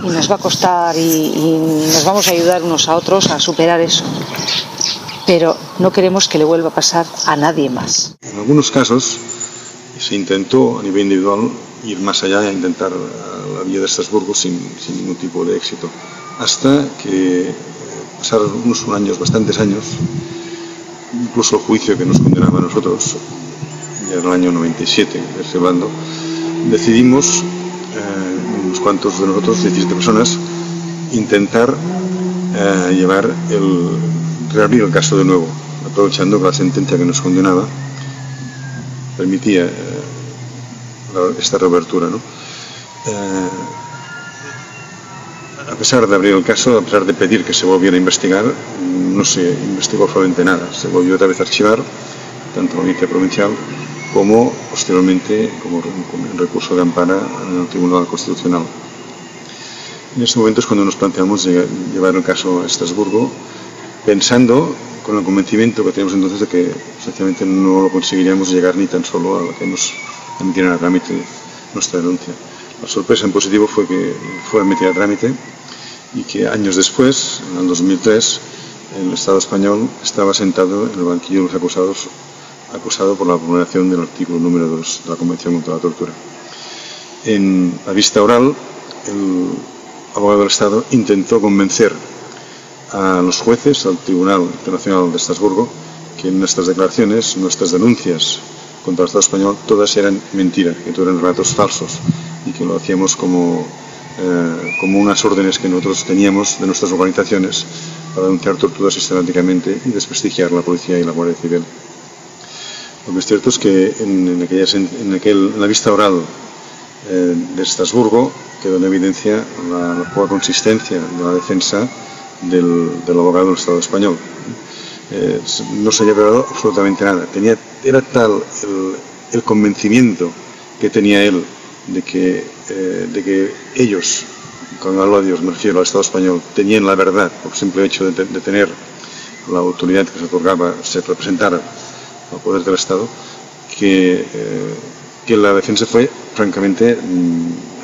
y nos va a costar y nos vamos a ayudar unos a otros a superar eso. Pero no queremos que le vuelva a pasar a nadie más. En algunos casos se intentó a nivel individual ir más allá e intentar la vía de Estrasburgo sin ningún tipo de éxito. Hasta que pasaron unos años, bastantes años, incluso el juicio que nos condenaba a nosotros, ya en el año 97, estoy hablando, decidimos, unos cuantos de nosotros, 17 personas, intentar reabrir el caso de nuevo, aprovechando que la sentencia que nos condenaba permitía esta reapertura, ¿no? A pesar de abrir el caso, a pesar de pedir que se volviera a investigar, no se investigó absolutamente nada. Se volvió otra vez a archivar, tanto la audiencia provincial como posteriormente como un recurso de amparo en el Tribunal Constitucional. En ese momento es cuando nos planteamos llevar el caso a Estrasburgo, pensando con el convencimiento que teníamos entonces de que sencillamente no lo conseguiríamos llegar ni tan solo a que nos emitieran a trámite nuestra denuncia. La sorpresa en positivo fue que fue emitida a trámite y que años después, en el 2003, el Estado español estaba sentado en el banquillo de los acusados, acusado por la vulneración del artículo número 2 de la Convención contra la Tortura. En la vista oral, el abogado del Estado intentó convencer a los jueces, al Tribunal Internacional de Estrasburgo, que nuestras declaraciones, nuestras denuncias contra el Estado español, todas eran mentira, que todos eran relatos falsos y que lo hacíamos como unas órdenes que nosotros teníamos de nuestras organizaciones para denunciar torturas sistemáticamente y desprestigiar la policía y la Guardia Civil. Lo que es cierto es que en la vista oral de Estrasburgo quedó en evidencia la poca consistencia de la defensa del abogado del Estado español. No se había logrado absolutamente nada. Era tal el convencimiento que tenía él de que ellos, cuando hablo de Dios me refiero al Estado español, tenían la verdad por el simple hecho de tener la autoridad que se otorgaba, se representara al poder del Estado, que la defensa fue, francamente,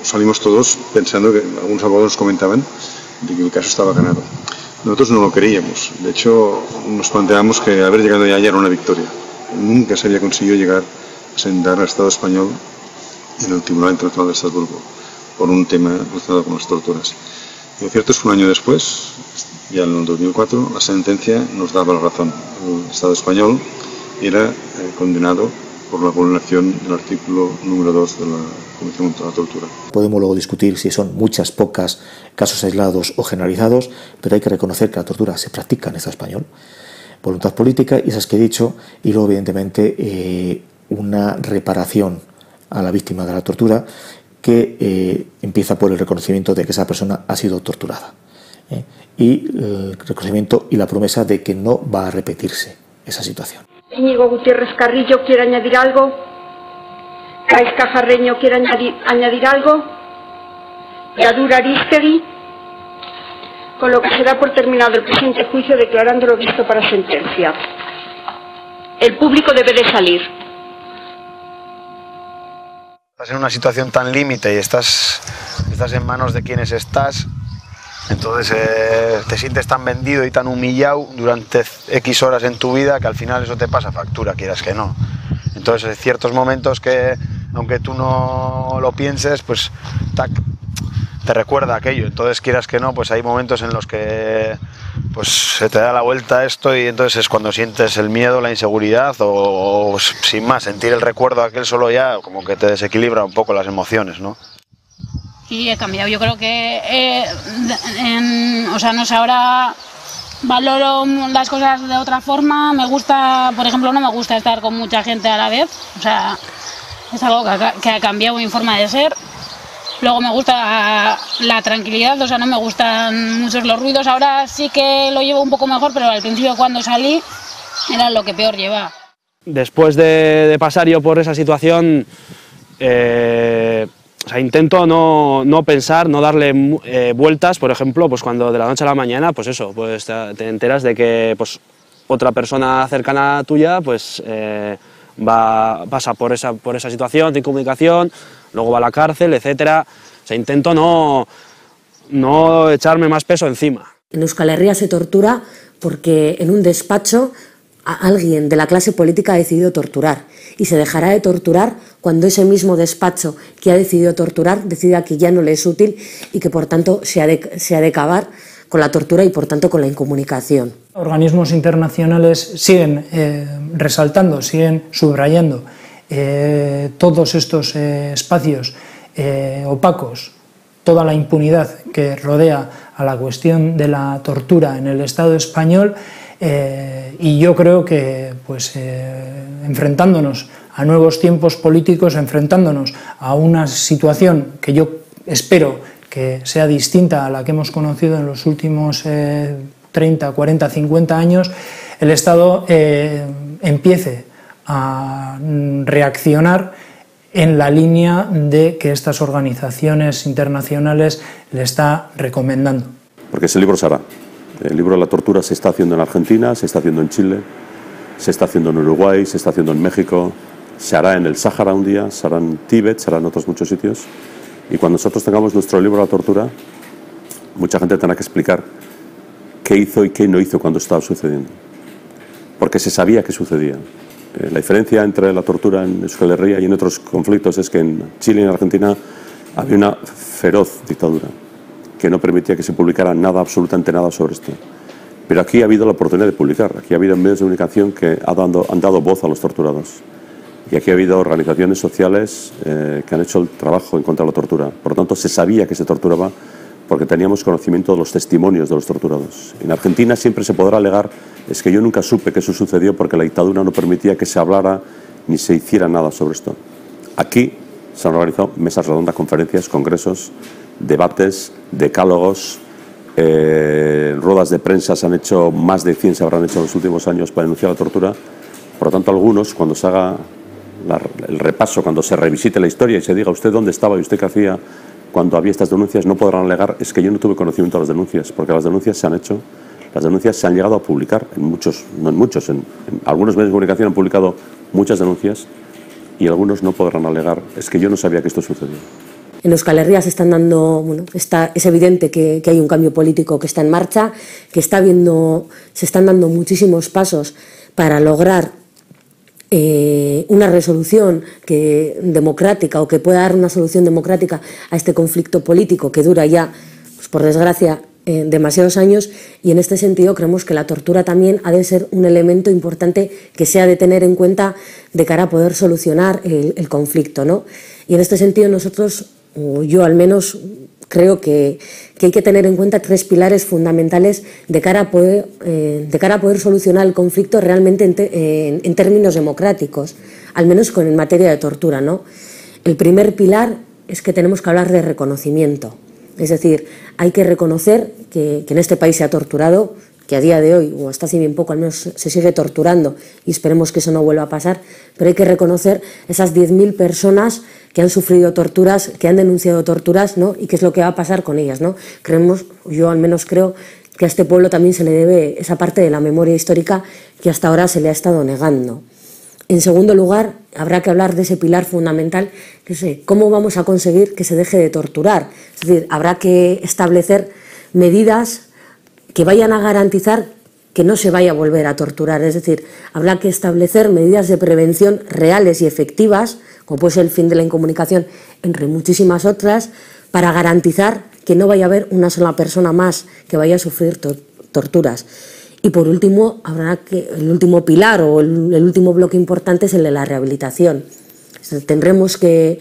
salimos todos pensando que algunos abogados comentaban de que el caso estaba ganado. Nosotros no lo creíamos. De hecho, nos planteamos que haber llegado ya era una victoria. Nunca se había conseguido llegar a sentar al Estado español en el Tribunal Internacional de Estrasburgo por un tema relacionado con las torturas. Y lo cierto es que un año después, ya en el 2004, la sentencia nos daba la razón. El Estado español era condenado por la vulneración del artículo número 2 de la Convención contra la Tortura. Podemos luego discutir si son muchas, pocas, casos aislados o generalizados, pero hay que reconocer que la tortura se practica en el Estado español. Voluntad política, y esas que he dicho, y luego evidentemente una reparación a la víctima de la tortura que empieza por el reconocimiento de que esa persona ha sido torturada. Y el reconocimiento y la promesa de que no va a repetirse esa situación. Íñigo Gutiérrez Carrillo quiere añadir algo. Gaizka Jarreño quiere añadir algo. Yadur Aristegui. Con lo que se da por terminado el presente juicio, declarándolo visto para sentencia. El público debe de salir. Estás en una situación tan límite y estás en manos de quienes estás, entonces te sientes tan vendido y tan humillado durante X horas en tu vida que al final eso te pasa factura, quieras que no. Entonces hay ciertos momentos que, aunque tú no lo pienses, pues te recuerda aquello. Entonces, quieras que no, pues hay momentos en los que pues se te da la vuelta esto y entonces es cuando sientes el miedo, la inseguridad o sin más, sentir el recuerdo de aquel solo ya como que te desequilibra un poco las emociones, ¿no? Sí, he cambiado. Yo creo que, o sea, no sé, ahora valoro las cosas de otra forma. Me gusta, por ejemplo, no me gusta estar con mucha gente a la vez. O sea, es algo que ha cambiado mi forma de ser. Luego me gusta la tranquilidad, o sea, no me gustan muchos los ruidos. Ahora sí que lo llevo un poco mejor, pero al principio cuando salí era lo que peor llevaba. Después de pasar yo por esa situación, o sea, intento no pensar, no darle vueltas. Por ejemplo, pues cuando de la noche a la mañana, pues eso, pues te enteras de que pues, otra persona cercana a tuya pues, pasa por esa situación de incomunicación, luego va a la cárcel, etcétera. O sea, intento no no echarme más peso encima. En Euskal Herria se tortura porque en un despacho alguien de la clase política ha decidido torturar, y se dejará de torturar cuando ese mismo despacho que ha decidido torturar decida que ya no le es útil y que por tanto se ha de acabar con la tortura y por tanto con la incomunicación. Organismos internacionales siguen resaltando, siguen subrayando todos estos espacios opacos, toda la impunidad que rodea a la cuestión de la tortura en el Estado español, y yo creo que pues, enfrentándonos a nuevos tiempos políticos, enfrentándonos a una situación que yo espero que sea distinta a la que hemos conocido en los últimos 30, 40, 50 años, el Estado empiece a reaccionar en la línea de que estas organizaciones internacionales le está recomendando. Porque ese libro se hará. El libro de la tortura se está haciendo en Argentina, se está haciendo en Chile, se está haciendo en Uruguay, se está haciendo en México, se hará en el Sáhara un día, se hará en Tíbet, se hará en otros muchos sitios. Y cuando nosotros tengamos nuestro libro de la tortura, mucha gente tendrá que explicar qué hizo y qué no hizo cuando estaba sucediendo. Porque se sabía que sucedía. La diferencia entre la tortura en Euskal Herria y en otros conflictos es que en Chile y en Argentina había una feroz dictadura que no permitía que se publicara nada, absolutamente nada sobre esto. Pero aquí ha habido la oportunidad de publicar, aquí ha habido medios de comunicación que han dado voz a los torturados. Y aquí ha habido organizaciones sociales que han hecho el trabajo en contra de la tortura. Por lo tanto, se sabía que se torturaba porque teníamos conocimiento de los testimonios de los torturados. En Argentina siempre se podrá alegar, es que yo nunca supe que eso sucedió porque la dictadura no permitía que se hablara ni se hiciera nada sobre esto. Aquí se han organizado mesas redondas, conferencias, congresos, debates, decálogos, ruedas de prensa, se han hecho más de 100, se habrán hecho en los últimos años para denunciar la tortura. Por lo tanto, algunos, cuando se haga el repaso, cuando se revisite la historia y se diga usted dónde estaba y usted qué hacía cuando había estas denuncias, no podrán alegar es que yo no tuve conocimiento de las denuncias, porque las denuncias se han hecho, las denuncias se han llegado a publicar en muchos, no en muchos, en algunos medios de comunicación han publicado muchas denuncias y algunos no podrán alegar es que yo no sabía que esto sucedía. En Euskal Herria se están dando, bueno, es evidente que hay un cambio político que está en marcha, que se están dando muchísimos pasos para lograr una resolución democrática o que pueda dar una solución democrática a este conflicto político que dura ya, pues, por desgracia, demasiados años, y en este sentido creemos que la tortura también ha de ser un elemento importante que se ha de tener en cuenta de cara a poder solucionar el conflicto, ¿no? Y en este sentido nosotros, o yo al menos, creo que hay que tener en cuenta 3 pilares fundamentales de cara a poder solucionar el conflicto realmente en términos democráticos, al menos en materia de tortura, ¿no? El primer pilar es que tenemos que hablar de reconocimiento. Es decir, hay que reconocer que en este país se ha torturado, que a día de hoy, o hasta hace bien poco al menos, se sigue torturando y esperemos que eso no vuelva a pasar, pero hay que reconocer esas 10.000 personas que han sufrido torturas, que han denunciado torturas, ¿no? Y qué es lo que va a pasar con ellas, ¿no? Yo al menos creo que a este pueblo también se le debe esa parte de la memoria histórica que hasta ahora se le ha estado negando. En segundo lugar, habrá que hablar de ese pilar fundamental, que es cómo vamos a conseguir que se deje de torturar. Es decir, habrá que establecer medidas que vayan a garantizar que no se vaya a volver a torturar. Es decir, habrá que establecer medidas de prevención reales y efectivas, como puede ser el fin de la incomunicación, entre muchísimas otras, para garantizar que no vaya a haber una sola persona más que vaya a sufrir torturas. Y por último, el último pilar o el último bloque importante es el de la rehabilitación. Tendremos que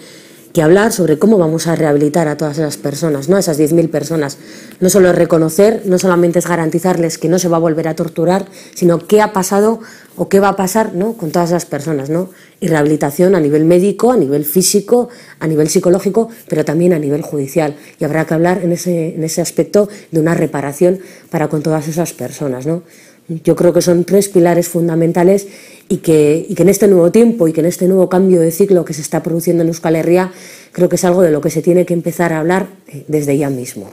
hablar sobre cómo vamos a rehabilitar a todas esas personas, ¿no? A esas 10.000 personas. No solo es reconocer, no solamente es garantizarles que no se va a volver a torturar, sino qué ha pasado o qué va a pasar, ¿no? Con todas esas personas, ¿no? Y rehabilitación a nivel médico, a nivel físico, a nivel psicológico, pero también a nivel judicial. Y habrá que hablar en ese aspecto de una reparación para con todas esas personas, ¿no? Yo creo que son 3 pilares fundamentales y que en este nuevo tiempo y que en este nuevo cambio de ciclo que se está produciendo en Euskal Herria, creo que es algo de lo que se tiene que empezar a hablar desde ya mismo.